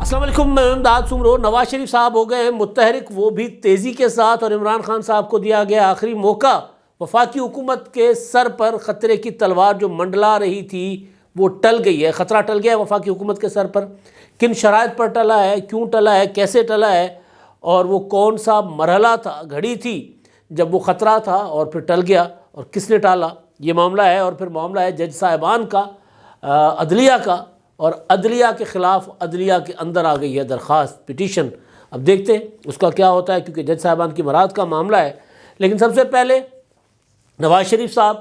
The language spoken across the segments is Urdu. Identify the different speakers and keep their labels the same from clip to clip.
Speaker 1: السلام علیکم، میں امداد سمرو۔ نواز شریف صاحب ہو گئے متحرک، وہ بھی تیزی کے ساتھ، اور عمران خان صاحب کو دیا گیا آخری موقع۔ وفاقی حکومت کے سر پر خطرے کی تلوار جو منڈلا رہی تھی وہ ٹل گئی ہے، خطرہ ٹل گیا ہے وفاقی حکومت کے سر پر۔ کن شرائط پر ٹلا ہے، کیوں ٹلا ہے، کیسے ٹلا ہے، اور وہ کون سا مرحلہ تھا، گھڑی تھی جب وہ خطرہ تھا اور پھر ٹل گیا، اور کس نے ٹالا، یہ معاملہ ہے۔ اور پھر معاملہ ہے جج صاحبان کا، عدلیہ کا، اور عدلیہ کے خلاف عدلیہ کے اندر آ گئی ہے درخواست، پٹیشن۔ اب دیکھتے ہیں اس کا کیا ہوتا ہے، کیونکہ جج صاحبان کی برات کا معاملہ ہے۔ لیکن سب سے پہلے نواز شریف صاحب،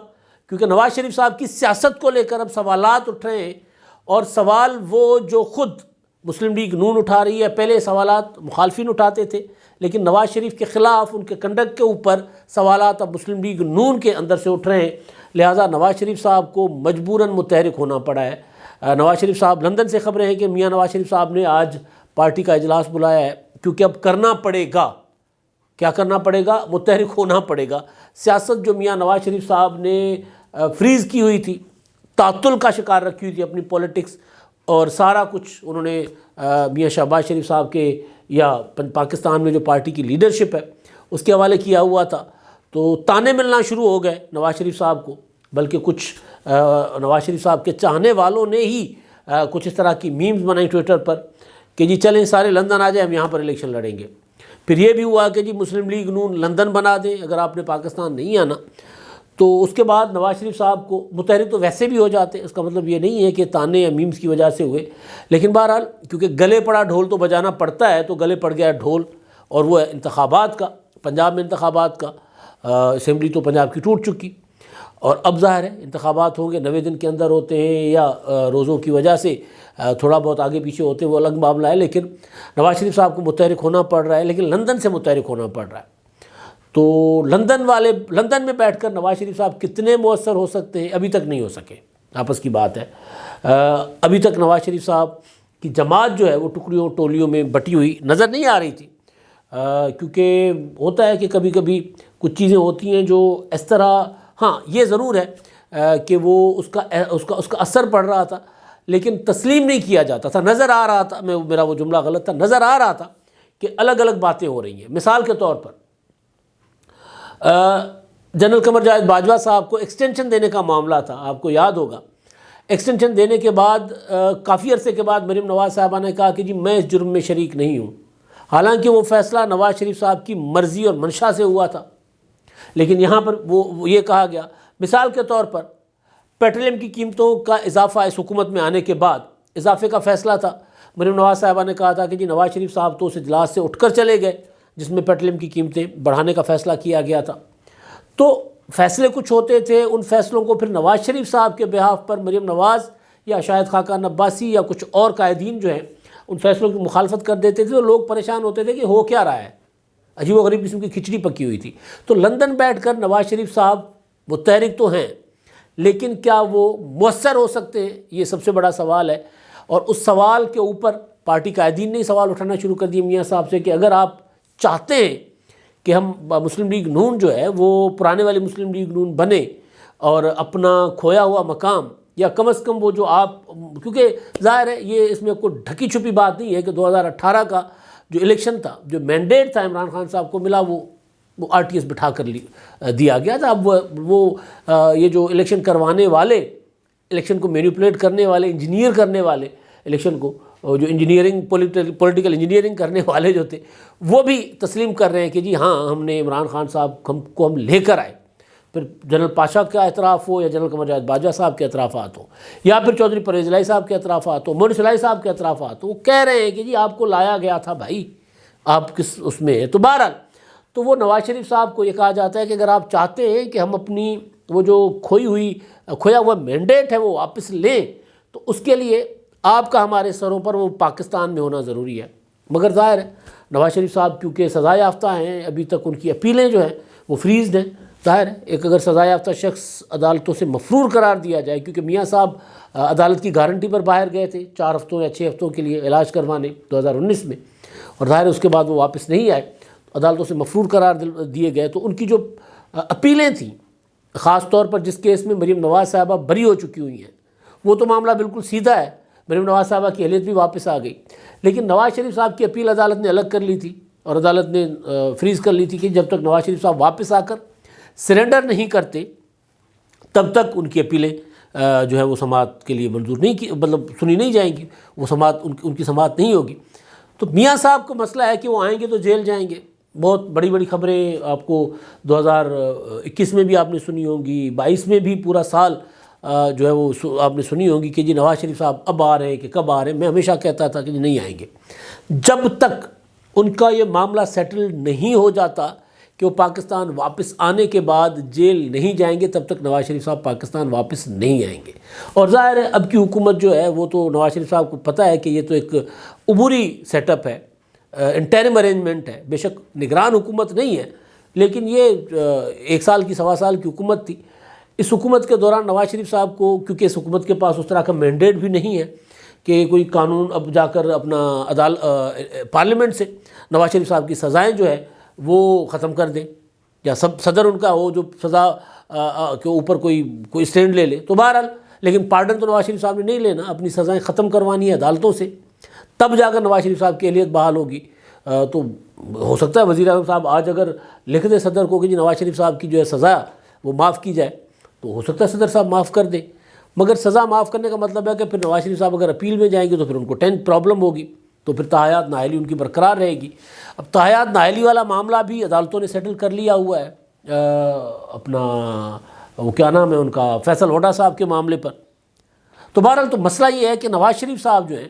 Speaker 1: کیونکہ نواز شریف صاحب کی سیاست کو لے کر اب سوالات اٹھ رہے ہیں، اور سوال وہ جو خود مسلم لیگ نون اٹھا رہی ہے۔ پہلے سوالات مخالفین اٹھاتے تھے، لیکن نواز شریف کے خلاف ان کے کنڈکٹ کے اوپر سوالات اب مسلم لیگ نون کے اندر سے اٹھ رہے ہیں۔ لہٰذا نواز شریف صاحب کو مجبوراً متحرک ہونا پڑا ہے۔ نواز شریف صاحب، لندن سے خبریں ہیں کہ میاں نواز شریف صاحب نے آج پارٹی کا اجلاس بلایا ہے، کیونکہ اب کرنا پڑے گا۔ کیا کرنا پڑے گا؟ متحرک ہونا پڑے گا۔ سیاست جو میاں نواز شریف صاحب نے فریز کی ہوئی تھی، تعطل کا شکار رکھی ہوئی تھی اپنی پولیٹکس، اور سارا کچھ انہوں نے میاں شہباز شریف صاحب کے یا پاکستان میں جو پارٹی کی لیڈرشپ ہے اس کے حوالے کیا ہوا تھا، تو تانے ملنا شروع ہو گئے نواز شریف صاحب کو۔ بلکہ کچھ نواز شریف صاحب کے چاہنے والوں نے ہی کچھ اس طرح کی میمز بنائی ٹویٹر پر کہ جی چلیں سارے لندن آ جائیں، ہم یہاں پر الیکشن لڑیں گے۔ پھر یہ بھی ہوا کہ جی مسلم لیگ نون لندن بنا دیں اگر آپ نے پاکستان نہیں آنا۔ تو اس کے بعد نواز شریف صاحب کو متحرک تو ویسے بھی ہو جاتے، اس کا مطلب یہ نہیں ہے کہ تانے یا میمز کی وجہ سے ہوئے، لیکن بہرحال کیونکہ گلے پڑا ڈھول تو بجانا پڑتا ہے، تو گلے پڑ گیا ڈھول، اور وہ ہے انتخابات کا، پنجاب میں انتخابات کا۔ اسمبلی تو پنجاب کی ٹوٹ چکی، اور اب ظاہر ہے انتخابات ہوں گے، 90 دن کے اندر ہوتے ہیں یا روزوں کی وجہ سے تھوڑا بہت آگے پیچھے ہوتے ہیں، وہ الگ معاملہ ہے۔ لیکن نواز شریف صاحب کو متحرک ہونا پڑ رہا ہے، لیکن لندن سے متحرک ہونا پڑ رہا ہے۔ تو لندن میں بیٹھ کر نواز شریف صاحب کتنے مؤثر ہو سکتے ہیں، ابھی تک نہیں ہو سکے، آپس کی بات ہے۔ ابھی تک نواز شریف صاحب کی جماعت جو ہے وہ ٹکڑیوں ٹولیوں میں بٹی ہوئی نظر نہیں آ رہی تھی، کیونکہ ہوتا ہے کہ کبھی کبھی کچھ چیزیں ہوتی ہیں جو اس طرح، ہاں یہ ضرور ہے کہ وہ اس کا اثر پڑ رہا تھا، لیکن تسلیم نہیں کیا جاتا تھا، نظر آ رہا تھا، میرا وہ جملہ غلط تھا، نظر آ رہا تھا کہ الگ الگ باتیں ہو رہی ہیں۔ مثال کے طور پر جنرل قمر جاوید باجوہ صاحب کو ایکسٹینشن دینے کا معاملہ تھا، آپ کو یاد ہوگا۔ ایکسٹینشن دینے کے بعد کافی عرصے کے بعد مریم نواز صاحبہ نے کہا کہ جی میں اس جرم میں شریک نہیں ہوں، حالانکہ وہ فیصلہ نواز شریف صاحب کی مرضی اور منشا سے ہوا تھا۔ لیکن یہاں پر وہ یہ کہا گیا، مثال کے طور پر پیٹرولیم کی قیمتوں کا اضافہ اس حکومت میں آنے کے بعد اضافے کا فیصلہ تھا۔ مریم نواز صاحبہ نے کہا تھا کہ جی نواز شریف صاحب تو اس اجلاس سے اٹھ کر چلے گئے جس میں پیٹرولیم کی قیمتیں بڑھانے کا فیصلہ کیا گیا تھا۔ تو فیصلے کچھ ہوتے تھے، ان فیصلوں کو پھر نواز شریف صاحب کے بہاف پر مریم نواز یا شاہد خاقان عباسی یا کچھ اور قائدین جو ہیں ان فیصلوں کی مخالفت کر دیتے تھے، تو لوگ پریشان ہوتے تھے کہ ہو کیا رہا ہے، عجیب و غریب قسم کی کھچڑی پکی ہوئی تھی۔ تو لندن بیٹھ کر نواز شریف صاحب متحرک تو ہیں، لیکن کیا وہ مؤثر ہو سکتے ہیں، یہ سب سے بڑا سوال ہے۔ اور اس سوال کے اوپر پارٹی قائدین نے سوال اٹھانا شروع کر دیے میاں صاحب سے کہ اگر آپ چاہتے ہیں کہ ہم مسلم لیگ نون جو ہے وہ پرانے والی مسلم لیگ نون بنے اور اپنا کھویا ہوا مقام، یا کم از کم وہ جو آپ، کیونکہ ظاہر ہے یہ اس میں کوئی ڈھکی چھپی بات نہیں ہے کہ 2018 کا جو الیکشن تھا، جو مینڈیٹ تھا عمران خان صاحب کو ملا، وہ RTS بٹھا کر دیا گیا تھا۔ اب وہ یہ جو الیکشن کروانے والے، الیکشن کو مینیپولیٹ کرنے والے، انجینئر کرنے والے، الیکشن کو جو انجینئرنگ، پولیٹیکل انجینئرنگ کرنے والے جو تھے، وہ بھی تسلیم کر رہے ہیں کہ جی ہاں ہم نے عمران خان صاحب کو ہم لے کر آئے۔ پھر جنرل پاشا کا اعتراف ہو یا جنرل قمر جاوید باجوہ صاحب کے اعترافات ہوں، یا پھر چودھری پرویز الہی صاحب کے اعترافات ہوں، مونس الہی صاحب کے اعترافات ہوں، وہ کہہ رہے ہیں کہ جی آپ کو لایا گیا تھا بھائی، آپ کس اس میں ہیں۔ تو بہرحال تو وہ نواز شریف صاحب کو یہ کہا جاتا ہے کہ اگر آپ چاہتے ہیں کہ ہم اپنی وہ جو کھویا ہوا مینڈیٹ ہے وہ واپس لیں، تو اس کے لیے آپ کا ہمارے سروں پر وہ پاکستان میں ہونا ضروری ہے۔ مگر ظاہر ہے نواز شریف صاحب کیونکہ سزا یافتہ ہیں، ابھی تک ان کی اپیلیں جو ہیں وہ فریزڈ ہیں۔ ظاہر ہے ایک اگر سزا یافتہ شخص عدالتوں سے مفرور قرار دیا جائے، کیونکہ میاں صاحب عدالت کی گارنٹی پر باہر گئے تھے 4 ہفتوں یا 6 ہفتوں کے لیے علاج کروانے 2019 میں، اور ظاہر اس کے بعد وہ واپس نہیں آئے، عدالتوں سے مفرور قرار دیے گئے، تو ان کی جو اپیلیں تھیں، خاص طور پر جس کیس میں مریم نواز صاحبہ بری ہو چکی ہوئی ہیں، وہ تو معاملہ بالکل سیدھا ہے، مریم نواز صاحبہ کی اہلیت بھی واپس آ گئی، لیکن نواز شریف صاحب کی اپیل عدالت نے الگ کر لی تھی، اور عدالت نے فریز کر لی تھی کہ جب تک نواز شریف صاحب واپس آ کر سرنڈر نہیں کرتے تب تک ان کی اپیلیں جو ہے وہ سماعت کے لیے منظور نہیں کی، مطلب سنی نہیں جائیں گی، وہ سماعت ان کی سماعت نہیں ہوگی۔ تو میاں صاحب کو مسئلہ ہے کہ وہ آئیں گے تو جیل جائیں گے۔ بہت بڑی بڑی خبریں آپ کو 2021 میں بھی آپ نے سنی ہوں گی، 22 میں بھی پورا سال جو ہے وہ آپ نے سنی ہوگی کہ جی نواز شریف صاحب اب آ رہے ہیں کہ کب آ رہے ہیں۔ میں ہمیشہ کہتا تھا کہ جی نہیں آئیں گے، جب تک ان کا یہ معاملہ سیٹل نہیں ہو جاتا کہ وہ پاکستان واپس آنے کے بعد جیل نہیں جائیں گے، تب تک نواز شریف صاحب پاکستان واپس نہیں آئیں گے۔ اور ظاہر ہے اب کی حکومت جو ہے وہ تو نواز شریف صاحب کو پتہ ہے کہ یہ تو ایک عبوری سیٹ اپ ہے، انٹرم ارینجمنٹ ہے، بے شک نگران حکومت نہیں ہے، لیکن یہ 1 سال کی 1.25 سال کی حکومت تھی۔ اس حکومت کے دوران نواز شریف صاحب کو، کیونکہ اس حکومت کے پاس اس طرح کا مینڈیٹ بھی نہیں ہے کہ کوئی قانون اب جا کر اپنا پارلیمنٹ سے نواز شریف صاحب کی سزائیں جو ہے وہ ختم کر دیں، یا صدر ان کا ہو جو سزا کے اوپر کوئی اسٹینڈ لے لے، تو بہرحال لیکن پارڈن تو نواز شریف صاحب نے نہیں لینا، اپنی سزائیں ختم کروانی ہے عدالتوں سے، تب جا کر نواز شریف صاحب کی اہلیت بحال ہوگی۔ تو ہو سکتا ہے وزیر اعظم صاحب آج اگر لکھ دے صدر کو کہ جی نواز شریف صاحب کی جو ہے سزا وہ معاف کی جائے، تو ہو سکتا ہے صدر صاحب معاف کر دیں، مگر سزا معاف کرنے کا مطلب ہے کہ پھر نواز شریف صاحب اگر اپیل میں جائیں گے تو پھر ان کو 10 پرابلم ہوگی، تو پھر تاحیات نااہلی ان کی برقرار رہے گی۔ اب تاحیات نااہلی والا معاملہ بھی عدالتوں نے سیٹل کر لیا ہوا ہے اپنا وہ کیا نام ہے ان کا، فیصل ہوڈا صاحب کے معاملے پر۔ تو بہرحال تو مسئلہ یہ ہے کہ نواز شریف صاحب جو ہیں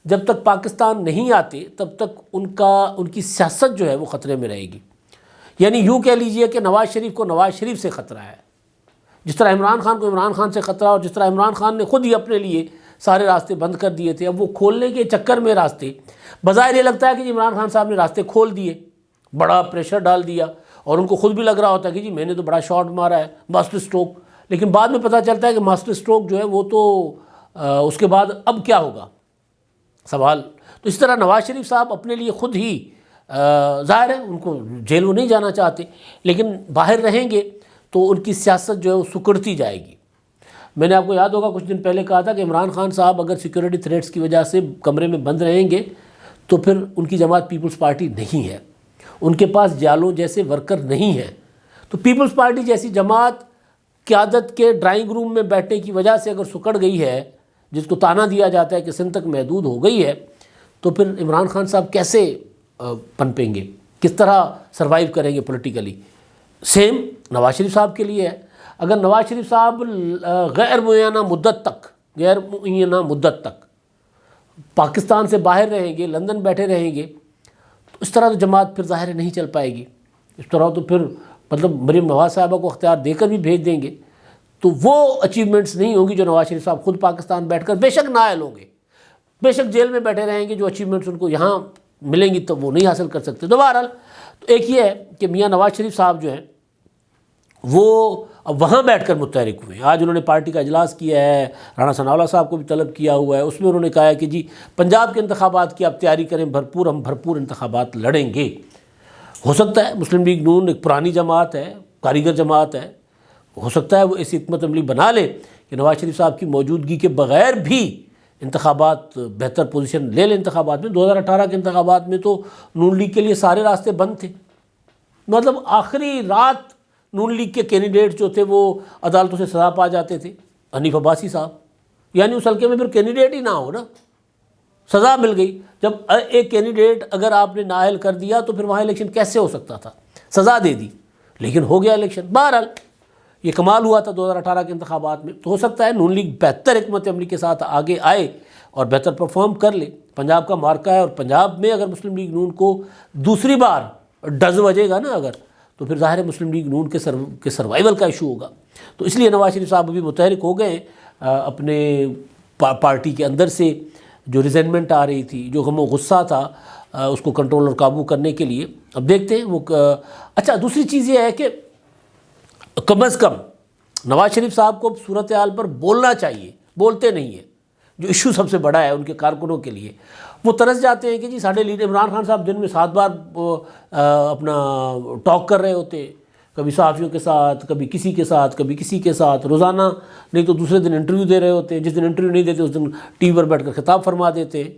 Speaker 1: جب تک پاکستان نہیں آتے تب تک ان کی سیاست جو ہے وہ خطرے میں رہے گی، یعنی یوں کہہ لیجئے کہ نواز شریف کو نواز شریف سے خطرہ ہے، جس طرح عمران خان کو عمران خان سے خطرہ، اور جس طرح عمران خان نے خود ہی اپنے لیے سارے راستے بند کر دیے تھے، اب وہ کھولنے کے چکر میں راستے، بظاہر یہ لگتا ہے کہ جی عمران خان صاحب نے راستے کھول دیے، بڑا پریشر ڈال دیا، اور ان کو خود بھی لگ رہا ہوتا ہے کہ جی میں نے تو بڑا شاٹ مارا ہے، ماسٹر سٹروک، لیکن بعد میں پتہ چلتا ہے کہ ماسٹر سٹروک جو ہے وہ تو اس کے بعد اب کیا ہوگا سوال۔ تو اس طرح نواز شریف صاحب اپنے لیے خود ہی ظاہر ہے ان کو جیل وہ نہیں جانا چاہتے، لیکن باہر رہیں گے تو ان کی سیاست جو ہے وہ سکڑتی جائے گی۔ میں نے آپ کو یاد ہوگا کچھ دن پہلے کہا تھا کہ عمران خان صاحب اگر سیکورٹی تھریٹس کی وجہ سے کمرے میں بند رہیں گے تو پھر ان کی جماعت پیپلز پارٹی نہیں ہے، ان کے پاس جالوں جیسے ورکر نہیں ہیں۔ تو پیپلز پارٹی جیسی جماعت قیادت کے ڈرائنگ روم میں بیٹھنے کی وجہ سے اگر سکڑ گئی ہے، جس کو تانا دیا جاتا ہے کہ سندھ تک محدود ہو گئی ہے، تو پھر عمران خان صاحب کیسے پنپیں گے، کس طرح سروائیو کریں گے پولیٹیکلی؟ سیم نواز شریف صاحب کے لیے ہے۔ اگر نواز شریف صاحب غیر معینہ مدت تک پاکستان سے باہر رہیں گے، لندن بیٹھے رہیں گے، تو اس طرح تو جماعت پھر ظاہر نہیں چل پائے گی۔ اس طرح تو پھر مطلب مریم نواز صاحبہ کو اختیار دے کر بھی بھیج دیں گے تو وہ اچیومنٹس نہیں ہوں گی جو نواز شریف صاحب خود پاکستان بیٹھ کر بے شک نائل ہوں گے، بے شک جیل میں بیٹھے رہیں گے، جو اچیومنٹس ان کو یہاں ملیں گی تو وہ نہیں حاصل کر سکتے۔ تو بہرحال تو ایک یہ ہے کہ میاں نواز شریف صاحب جو ہیں وہ اب وہاں بیٹھ کر متحرک ہوئے ہیں۔ آج انہوں نے پارٹی کا اجلاس کیا ہے، رانا ثناءاللہ صاحب کو بھی طلب کیا ہوا ہے، اس میں انہوں نے کہا ہے کہ جی پنجاب کے انتخابات کی آپ تیاری کریں، ہم بھرپور انتخابات لڑیں گے۔ ہو سکتا ہے مسلم لیگ نون ایک پرانی جماعت ہے، کاریگر جماعت ہے، ہو سکتا ہے وہ ایسی حکمت عملی بنا لے کہ نواز شریف صاحب کی موجودگی کے بغیر بھی انتخابات بہتر پوزیشن لے لیں۔ انتخابات میں 2018 کے انتخابات میں تو نون لیگ کے لیے سارے راستے بند تھے، مطلب آخری رات نون لیگ کے کینڈیڈیٹ جو تھے وہ عدالتوں سے سزا پا جاتے تھے۔ حنیف عباسی صاحب، یعنی اس حلقے میں پھر کینڈیڈیٹ ہی نہ ہو نا، سزا مل گئی۔ جب ایک کینڈیڈیٹ اگر آپ نے نااہل کر دیا تو پھر وہاں الیکشن کیسے ہو سکتا تھا؟ سزا دے دی لیکن ہو گیا الیکشن۔ بہرحال یہ کمال ہوا تھا 2018 کے انتخابات میں۔ تو ہو سکتا ہے نون لیگ بہتر حکمت عملی کے ساتھ آگے آئے اور بہتر پرفارم کر لے۔ پنجاب کا مارکا ہے، اور پنجاب میں اگر مسلم لیگ نون کو دوسری بار ڈز بجے گا نا اگر، تو پھر ظاہر ہے مسلم لیگ نون کے سروائیول کا ایشو ہوگا۔ تو اس لیے نواز شریف صاحب بھی متحرک ہو گئے ہیں اپنے پارٹی کے اندر سے جو ریزنمنٹ آ رہی تھی، جو غم و غصہ تھا، اس کو کنٹرول اور قابو کرنے کے لیے۔ اب دیکھتے ہیں وہ اچھا دوسری چیز یہ ہے کہ کم از کم نواز شریف صاحب کو صورتحال پر بولنا چاہیے، بولتے نہیں ہیں۔ جو ایشو سب سے بڑا ہے ان کے کارکنوں کے لیے، وہ ترس جاتے ہیں کہ جی ساڈے لیڈر عمران خان صاحب دن میں 7 بار اپنا ٹاک کر رہے ہوتے، کبھی صحافیوں کے ساتھ، کبھی کسی کے ساتھ، کبھی کسی کے ساتھ، روزانہ نہیں تو دوسرے دن انٹرویو دے رہے ہوتے ہیں، جس دن انٹرویو نہیں دیتے اس دن ٹی وی پر بیٹھ کر خطاب فرما دیتے ہیں۔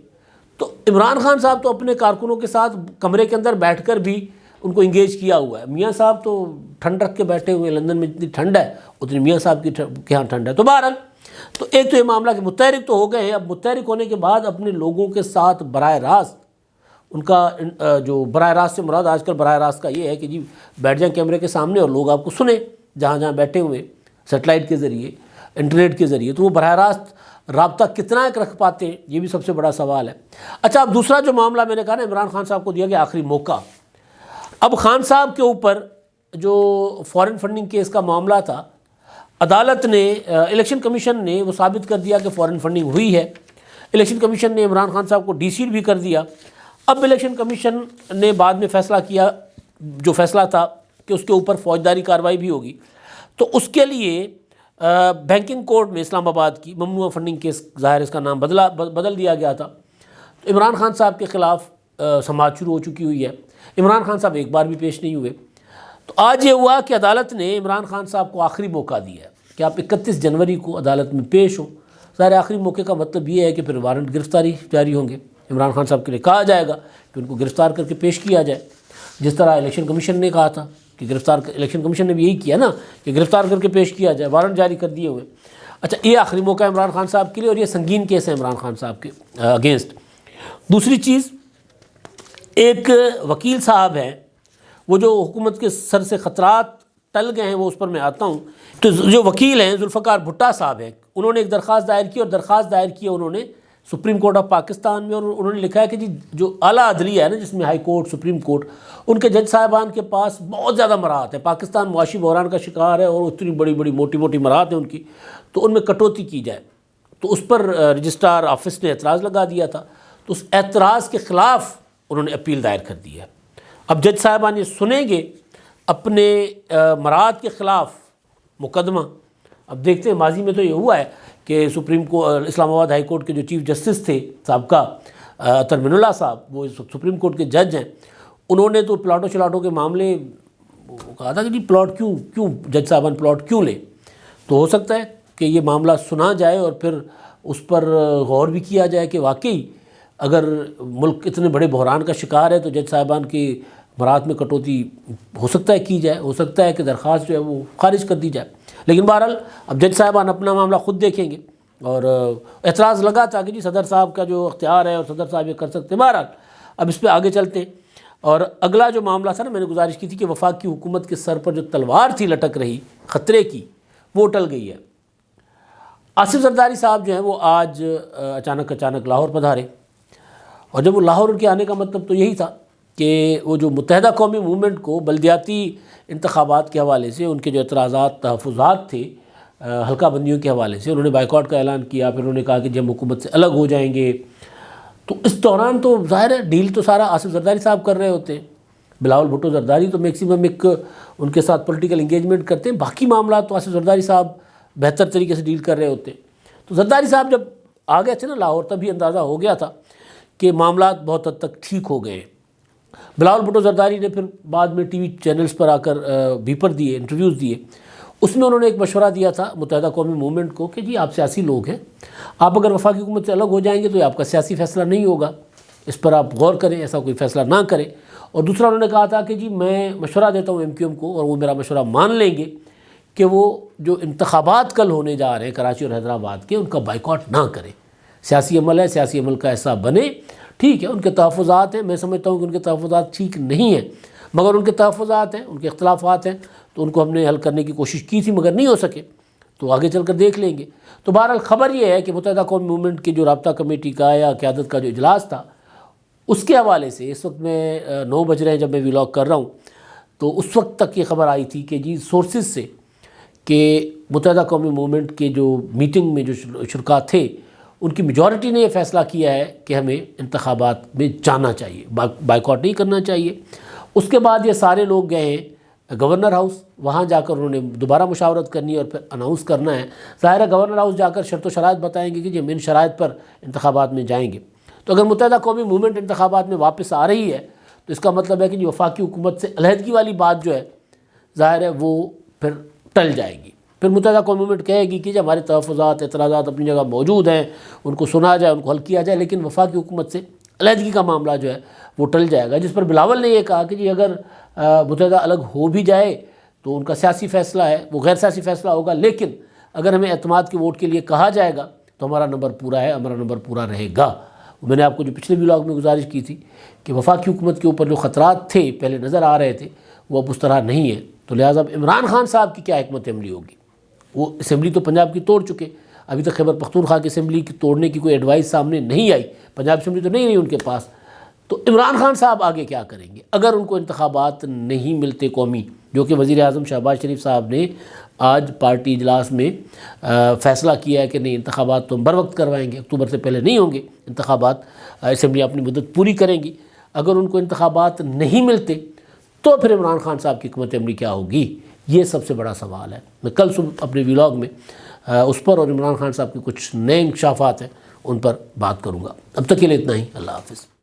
Speaker 1: تو عمران خان صاحب تو اپنے کارکنوں کے ساتھ کمرے کے اندر بیٹھ کر بھی ان کو انگیج کیا ہوا ہے۔ میاں صاحب تو ٹھنڈ رکھ کے بیٹھے ہوئے ہیں، لندن میں جتنی ٹھنڈ ہے اتنی میاں صاحب کے ہاں ٹھنڈ ہے۔ تو بہرحال تو ایک تو یہ معاملہ کہ متحرک تو ہو گئے ہیں، اب متحرک ہونے کے بعد اپنے لوگوں کے ساتھ براہ راست ان کا جو براہ راست سے مراد آج کل براہ راست کا یہ ہے کہ جی بیٹھ جائیں کیمرے کے سامنے اور لوگ آپ کو سنیں جہاں جہاں بیٹھے ہوئے، سیٹلائٹ کے ذریعے، انٹرنیٹ کے ذریعے، تو وہ براہ راست رابطہ کتنا ایک رکھ پاتے ہیں، یہ بھی سب سے بڑا سوال ہے۔ اچھا، اب دوسرا جو معاملہ میں نے کہا نا، عمران خان صاحب کو دیا گیا آخری موقع۔ اب خان صاحب کے اوپر جو فارن فنڈنگ کیس کا معاملہ تھا، عدالت نے، الیکشن کمیشن نے وہ ثابت کر دیا کہ فارن فنڈنگ ہوئی ہے۔ الیکشن کمیشن نے عمران خان صاحب کو ڈی سیٹ بھی کر دیا۔ اب الیکشن کمیشن نے بعد میں فیصلہ کیا، جو فیصلہ تھا کہ اس کے اوپر فوجداری کارروائی بھی ہوگی، تو اس کے لیے بینکنگ کورٹ میں اسلام آباد کی ممنوعہ فنڈنگ کیس، ظاہر اس کا نام بدل دیا گیا تھا۔ تو عمران خان صاحب کے خلاف سماعت شروع ہو چکی ہوئی ہے۔ عمران خان صاحب ایک بار بھی پیش نہیں ہوئے۔ تو آج یہ ہوا کہ عدالت نے عمران خان صاحب کو آخری موقع دیا ہے کہ آپ 31 جنوری کو عدالت میں پیش ہوں۔ ظاہر آخری موقع کا مطلب یہ ہے کہ پھر وارنٹ گرفتاری جاری ہوں گے، عمران خان صاحب کے لیے کہا جائے گا کہ ان کو گرفتار کر کے پیش کیا جائے، جس طرح الیکشن کمیشن نے کہا تھا کہ الیکشن کمیشن نے بھی یہی کیا نا کہ گرفتار کر کے پیش کیا جائے، وارنٹ جاری کر دیے ہوئے۔ اچھا، یہ آخری موقع ہے عمران خان صاحب کے لیے، اور یہ سنگین کیس ہے عمران خان صاحب کے اگینسٹ۔ دوسری چیز، ایک وکیل صاحب ہیں، وہ جو حکومت کے سر سے خطرات ٹل گئے ہیں، وہ اس پر میں آتا ہوں۔ تو جو وکیل ہیں ذوالفقار بھٹا صاحب ہیں، انہوں نے ایک درخواست دائر کی، اور درخواست دائر کی ہے انہوں نے سپریم کورٹ آف پاکستان میں، اور انہوں نے لکھا ہے کہ جی جو اعلیٰ عدلیہ ہے نا، جس میں ہائی کورٹ، سپریم کورٹ، ان کے جج صاحبان کے پاس بہت زیادہ مراحت ہے، پاکستان معاشی بحران کا شکار ہے اور اتنی بڑی بڑی موٹی موٹی مراحت ہیں ان کی، تو ان میں کٹوتی کی جائے۔ تو اس پر رجسٹرار آفس نے اعتراض لگا دیا تھا، تو اس اعتراض کے خلاف انہوں نے اپیل دائر کر دی ہے۔ اب جج صاحبان یہ سنیں گے اپنے مراحت کے خلاف مقدمہ۔ اب دیکھتے ہیں، ماضی میں تو یہ ہوا ہے کہ اسلام آباد ہائی کورٹ کے جو چیف جسٹس تھے سابقہ، ترمین اللہ صاحب، وہ سپریم کورٹ کے جج ہیں، انہوں نے تو پلاٹوں شلاٹوں کے معاملے کہا تھا کہ جی پلاٹ کیوں جج صاحبان پلاٹ کیوں لیں۔ تو ہو سکتا ہے کہ یہ معاملہ سنا جائے اور پھر اس پر غور بھی کیا جائے کہ واقعی اگر ملک اتنے بڑے بحران کا شکار ہے تو جج صاحبان کی مراحت میں کٹوتی ہو سکتا ہے کی جائے، ہو سکتا ہے کہ درخواست جو ہے وہ خارج کر دی جائے۔ لیکن بہرحال اب جج صاحبان اپنا معاملہ خود دیکھیں گے، اور اعتراض لگا تھا کہ جی صدر صاحب کا جو اختیار ہے اور صدر صاحب یہ کر سکتے ہیں۔ بہرحال اب اس پہ آگے چلتے ہیں، اور اگلا جو معاملہ تھا نا، میں نے گزارش کی تھی کہ وفاق کی حکومت کے سر پر جو تلوار تھی لٹک رہی خطرے کی، وہ ٹل گئی ہے۔ آصف زرداری صاحب جو ہیں وہ آج اچانک لاہور پدھارے، اور جب وہ لاہور کے آنے کا مطلب تو یہی تھا کہ وہ جو متحدہ قومی موومنٹ کو بلدیاتی انتخابات کے حوالے سے ان کے جو اعتراضات، تحفظات تھے حلقہ بندیوں کے حوالے سے، انہوں نے بائیکاٹ کا اعلان کیا، پھر انہوں نے کہا کہ جب حکومت سے الگ ہو جائیں گے۔ تو اس دوران تو ظاہر ہے ڈیل تو سارا آصف زرداری صاحب کر رہے ہوتے ہیں، بلاول بھٹو زرداری تو میکسیمم ایک ان کے ساتھ پولیٹیکل انگیجمنٹ کرتے ہیں، باقی معاملات تو آصف زرداری صاحب بہتر طریقے سے ڈیل کر رہے ہوتے ہیں۔ تو زرداری صاحب جب آ گئے تھے نا لاہور، تبھی اندازہ ہو گیا تھا کہ معاملات بہت حد تک ٹھیک ہو گئے ہیں۔ بلاول بھٹو زرداری نے پھر بعد میں ٹی وی چینلز پر آ کر بیپر دیے، انٹرویوز دیے، اس میں انہوں نے ایک مشورہ دیا تھا متحدہ قومی موومنٹ کو کہ جی آپ سیاسی لوگ ہیں، آپ اگر وفاقی حکومت سے الگ ہو جائیں گے تو یہ آپ کا سیاسی فیصلہ نہیں ہوگا، اس پر آپ غور کریں، ایسا کوئی فیصلہ نہ کریں۔ اور دوسرا انہوں نے کہا تھا کہ جی میں مشورہ دیتا ہوں MQM کو، اور وہ میرا مشورہ مان لیں گے کہ وہ جو انتخابات کل ہونے جا رہے ہیں کراچی اور حیدرآباد کے، ان کا بائیکاٹ نہ کریں۔ سیاسی عمل ہے، سیاسی عمل کا حصہ بنے، ٹھیک ہے، ان کے تحفظات ہیں، میں سمجھتا ہوں کہ ان کے تحفظات ٹھیک نہیں ہیں، مگر ان کے تحفظات ہیں، ان کے اختلافات ہیں، تو ان کو ہم نے حل کرنے کی کوشش کی تھی مگر نہیں ہو سکے، تو آگے چل کر دیکھ لیں گے۔ تو بہرحال خبر یہ ہے کہ متحدہ قومی موومنٹ کی جو رابطہ کمیٹی کا یا قیادت کا جو اجلاس تھا، اس کے حوالے سے اس وقت میں 9 بج رہے ہیں جب میں ولاگ کر رہا ہوں، تو اس وقت تک یہ خبر آئی تھی کہ جی سورسز سے کہ متحدہ قومی موومنٹ کے جو میٹنگ میں جو شرکاء تھے، ان کی میجورٹی نے یہ فیصلہ کیا ہے کہ ہمیں انتخابات میں جانا چاہیے، بائیکاٹ نہیں کرنا چاہیے۔ اس کے بعد یہ سارے لوگ گئے ہیں گورنر ہاؤس، وہاں جا کر انہوں نے دوبارہ مشاورت کرنی ہے اور پھر اناؤنس کرنا ہے۔ ظاہر ہے گورنر ہاؤس جا کر شرط و شرائط بتائیں گے کہ جی ہم ان شرائط پر انتخابات میں جائیں گے۔ تو اگر متحدہ قومی موومنٹ انتخابات میں واپس آ رہی ہے تو اس کا مطلب ہے کہ جی وفاقی حکومت سے علیحدگی والی بات جو ہے ظاہر ہے وہ پھر ٹل جائے گی. پھر متحدہ قومی موومنٹ کہے گی کہ جب ہمارے تحفظات اعتراضات اپنی جگہ موجود ہیں ان کو سنا جائے, ان کو حل کیا جائے, لیکن وفاقی حکومت سے علیحدگی کا معاملہ جو ہے وہ ٹل جائے گا. جس پر بلاول نے یہ کہا کہ جی اگر متحدہ الگ ہو بھی جائے تو ان کا سیاسی فیصلہ ہے, وہ غیر سیاسی فیصلہ ہوگا, لیکن اگر ہمیں اعتماد کے ووٹ کے لیے کہا جائے گا تو ہمارا نمبر پورا ہے, ہمارا نمبر پورا رہے گا. میں نے آپ کو جو پچھلے ولاگ میں گزارش کی تھی کہ وفاقی حکومت کے اوپر جو خطرات تھے پہلے نظر آ رہے تھے وہ اب اس طرح نہیں ہے. تو لہٰذا اب عمران خان صاحب کی کیا حکمت عملی ہوگی؟ وہ اسمبلی تو پنجاب کی توڑ چکے, ابھی تک خیبر پختونخوا کی اسمبلی کی توڑنے کی کوئی ایڈوائس سامنے نہیں آئی, پنجاب اسمبلی تو نہیں رہی ان کے پاس. تو عمران خان صاحب آگے کیا کریں گے اگر ان کو انتخابات نہیں ملتے قومی, جو کہ وزیر اعظم شہباز شریف صاحب نے آج پارٹی اجلاس میں فیصلہ کیا ہے کہ نہیں انتخابات تو ہم بر وقت کروائیں گے, اکتوبر سے پہلے نہیں ہوں گے انتخابات, اسمبلی اپنی مدت پوری کریں گی. اگر ان کو انتخابات نہیں ملتے تو پھر عمران خان صاحب کی حکمت عملی کیا ہوگی؟ یہ سب سے بڑا سوال ہے. میں کل صبح اپنے ولاگ میں اس پر اور عمران خان صاحب کے کچھ نئے انکشافات ہیں ان پر بات کروں گا. اب تک کے لیے اتنا ہی. اللہ حافظ.